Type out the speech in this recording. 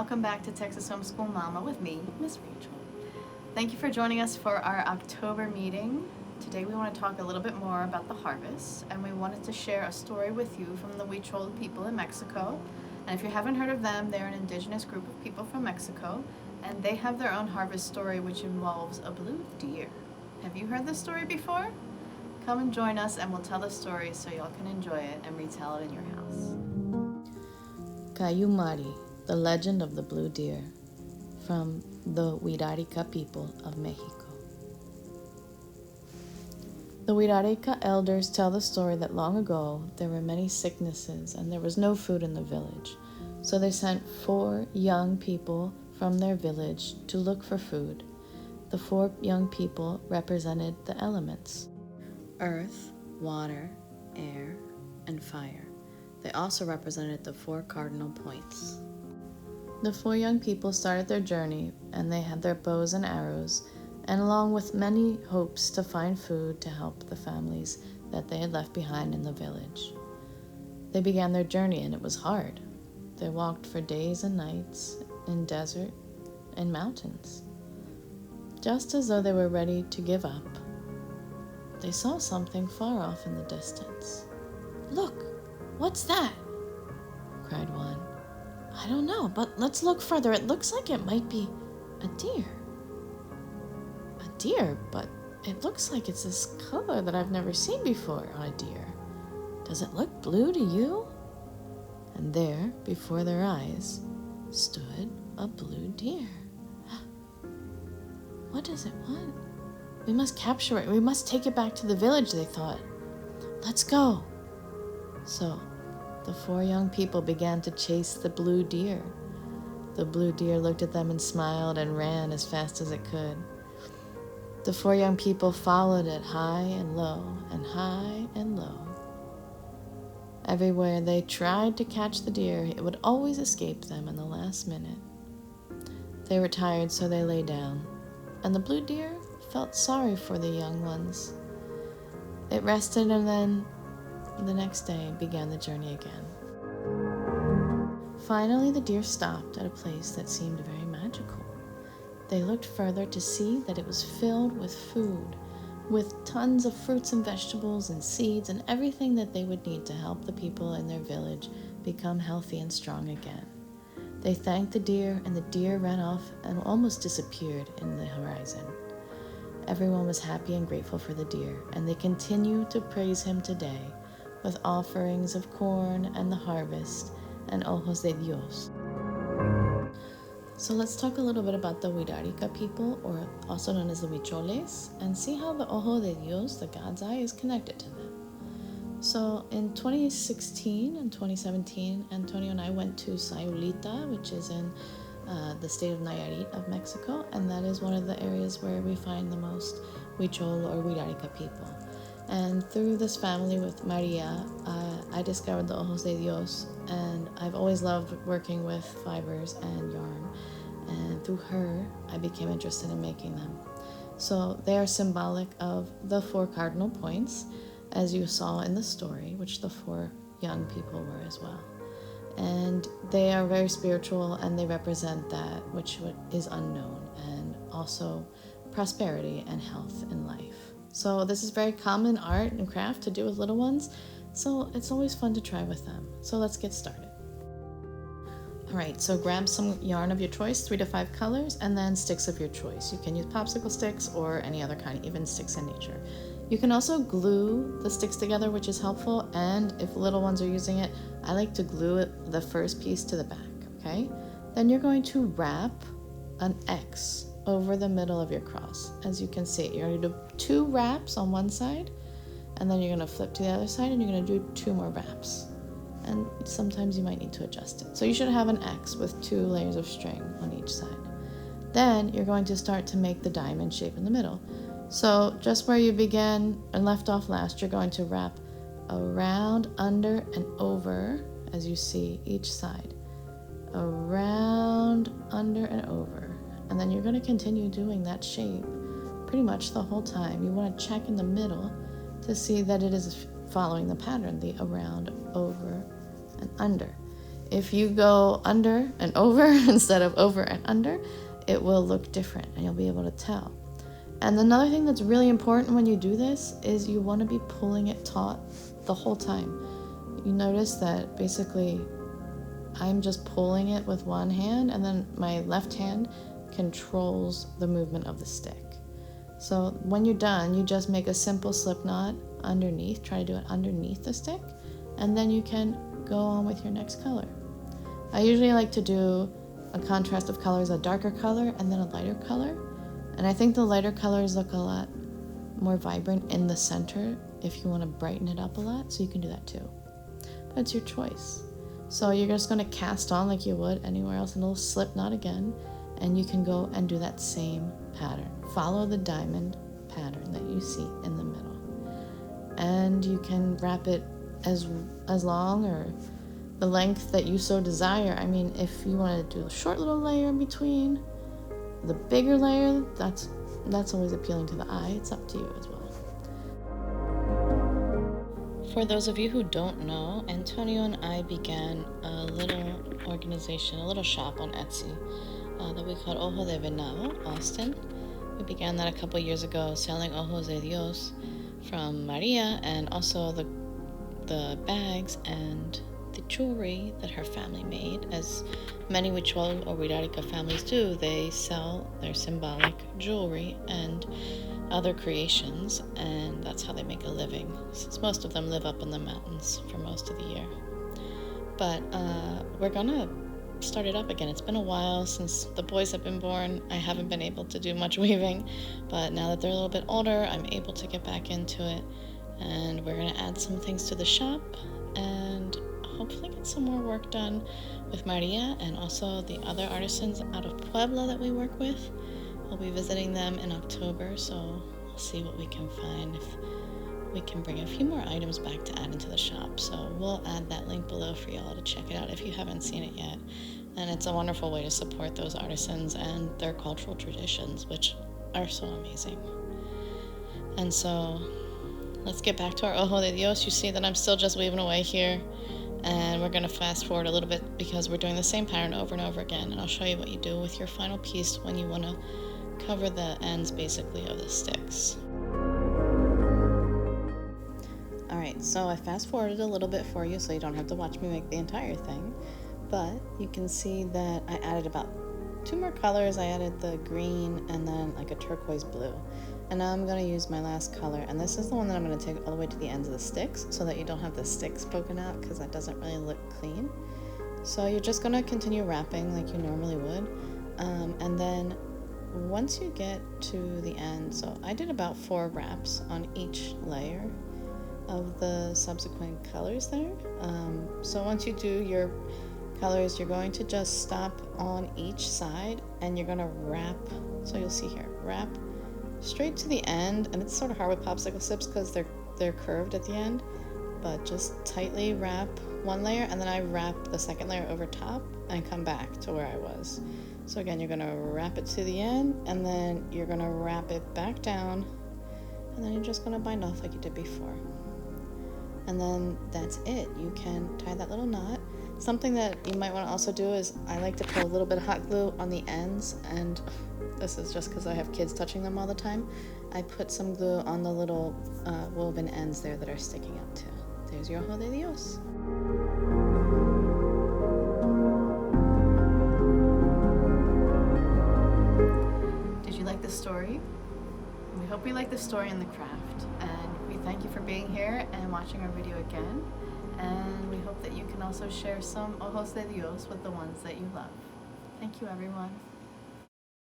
welcome back to Texas Homeschool Mama with me, Miss Rachel. Thank you for joining us for our October meeting. Today we want to talk a little bit more about the harvest, and we wanted to share a story with you from the Huichol people in Mexico. And if you haven't heard of them, they're an indigenous group of people from Mexico, and they have their own harvest story which involves a blue deer. Have you heard this story before? Come and join us and we'll tell the story so y'all can enjoy it and retell it in your house. Cayumari, the legend of the blue deer, from the Wixarika people of Mexico. The Wixarika elders tell the story that long ago there were many sicknesses and there was no food in the village. So they sent 4 young people from their village to look for food. The 4 young people represented the elements: earth, water, air, and fire. They also represented the 4 cardinal points. The 4 young people started their journey, and they had their bows and arrows, and along with many hopes to find food to help the families that they had left behind in the village. They began their journey, and it was hard. They walked for days and nights in desert and mountains. Just as though they were ready to give up, they saw something far off in the distance. "Look, what's that?" cried one. "I don't know, but let's look further. It looks like it might be a deer." "A deer? But it looks like it's this color that I've never seen before on a deer. Does it look blue to you?" And there, before their eyes, stood a blue deer. What does it want? We must capture it. We must take it back to the village, they thought. "Let's go." So the 4 young people began to chase the blue deer. The blue deer looked at them and smiled and ran as fast as it could. The 4 young people followed it high and low and high and low. Everywhere they tried to catch the deer, it would always escape them in the last minute. They were tired, so they lay down, and the blue deer felt sorry for the young ones. It rested, and then the next day began the journey again. Finally, the deer stopped at a place that seemed very magical. They looked further to see that it was filled with food, with tons of fruits and vegetables and seeds and everything that they would need to help the people in their village become healthy and strong again. They thanked the deer, and the deer ran off and almost disappeared in the horizon. Everyone was happy and grateful for the deer, and they continue to praise him today with offerings of corn and the harvest and ojos de Dios. So let's talk a little bit about the Wixarika people, or also known as the Huicholes, and see how the ojo de Dios, the God's eye, is connected to them. So in 2016 and 2017, Antonio and I went to Sayulita, which is in the state of Nayarit of Mexico, and that is one of the areas where we find the most Huichol or Wixarika people. And through this family with Maria, I discovered the ojos de Dios, and I've always loved working with fibers and yarn, and through her I became interested in making them. So they are symbolic of the 4 cardinal points, as you saw in the story, which the 4 young people were as well. And they are very spiritual, and they represent that which is unknown, and also prosperity and health in life. So this is very common art and craft to do with little ones, so it's always fun to try with them. So let's get started. Alright, so grab some yarn of your choice, 3 to 5 colors, and then sticks of your choice. You can use popsicle sticks or any other kind, even sticks in nature. You can also glue the sticks together, which is helpful, and if little ones are using it, I like to glue the first piece to the back, okay? Then you're going to wrap an X over the middle of your cross. As you can see, you're going to do 2 wraps on one side, and then you're going to flip to the other side, and you're going to do 2 more wraps. And sometimes you might need to adjust it. So you should have an X with 2 layers of string on each side. Then you're going to start to make the diamond shape in the middle. So just where you began and left off last, you're going to wrap around, under, and over, as you see each side. Around, under, and over. And then you're going to continue doing that shape pretty much the whole time. You want to check in the middle to see that it is following the pattern, the around, over, and under. if you go under and over instead of over and under, it will look different and you'll be able to tell. And another thing that's really important when you do this is you want to be pulling it taut the whole time. You notice that basically I'm just pulling it with one hand and then my left hand controls the movement of the stick. So when you're done, you just make a simple slip knot underneath, try to do it underneath the stick, and then you can go on with your next color. I usually like to do a contrast of colors, a darker color and then a lighter color. And I think the lighter colors look a lot more vibrant in the center if you want to brighten it up a lot, so you can do that too. But it's your choice. So you're just going to cast on like you would anywhere else, and a little slip knot again, and you can go and do that same pattern. Follow the diamond pattern that you see in the middle. And you can wrap it as long or the length that you so desire. I mean, if you want to do a short little layer in between, the bigger layer, that's always appealing to the eye. It's up to you as well. For those of you who don't know, Antonio and I began a little organization, a little shop on Etsy that we called Ojo de Venado, Austin. We began that a couple years ago, selling Ojos de Dios from Maria, and also the bags and the jewelry that her family made. As many Huichol or Wixarika families do, they sell their symbolic jewelry and other creations, and that's how they make a living, since most of them live up in the mountains for most of the year. But we're gonna start it up again. It's been a while since the boys have been born. I haven't been able to do much weaving, but now that they're a little bit older, I'm able to get back into it, and we're gonna add some things to the shop and hopefully get some more work done with Maria and also the other artisans out of Puebla that we work with. We'll be visiting them in October, so we'll see what we can find, if we can bring a few more items back to add into the shop. So we'll add that link below for y'all to check it out if you haven't seen it yet. And it's a wonderful way to support those artisans and their cultural traditions, which are so amazing. And so let's get back to our Ojo de Dios. You see that I'm still just weaving away here, and we're going to fast forward a little bit because we're doing the same pattern over and over again, and I'll show you what you do with your final piece when you want to cover the ends basically of the sticks. Alright, so I fast forwarded a little bit for you so you don't have to watch me make the entire thing, but you can see that I added about 2 more colors. I added the green and then like a turquoise blue. And now I'm going to use my last color, and this is the one that I'm going to take all the way to the ends of the sticks so that you don't have the sticks poking out, because that doesn't really look clean. So you're just going to continue wrapping like you normally would, and then once you get to the end, so I did about 4 wraps on each layer of the subsequent colors there. So once you do your colors, you're going to just stop on each side and you're going to wrap. So you'll see here, wrap straight to the end, and it's sort of hard with popsicle sticks because they're curved at the end, but just tightly wrap one layer, and then I wrap the second layer over top and come back to where I was. So again, you're going to wrap it to the end, and then you're going to wrap it back down, and then you're just going to bind off like you did before. And then that's it. You can tie that little knot. Something that you might want to also do is I like to put a little bit of hot glue on the ends, and this is just because I have kids touching them all the time. I put some glue on the little woven ends there that are sticking out too. There's your Ojo de Dios. Did you like this story? We hope you like the story and the craft, and we thank you for being here and watching our video again, and we hope that you can also share some Ojos de Dios with the ones that you love. Thank you, everyone.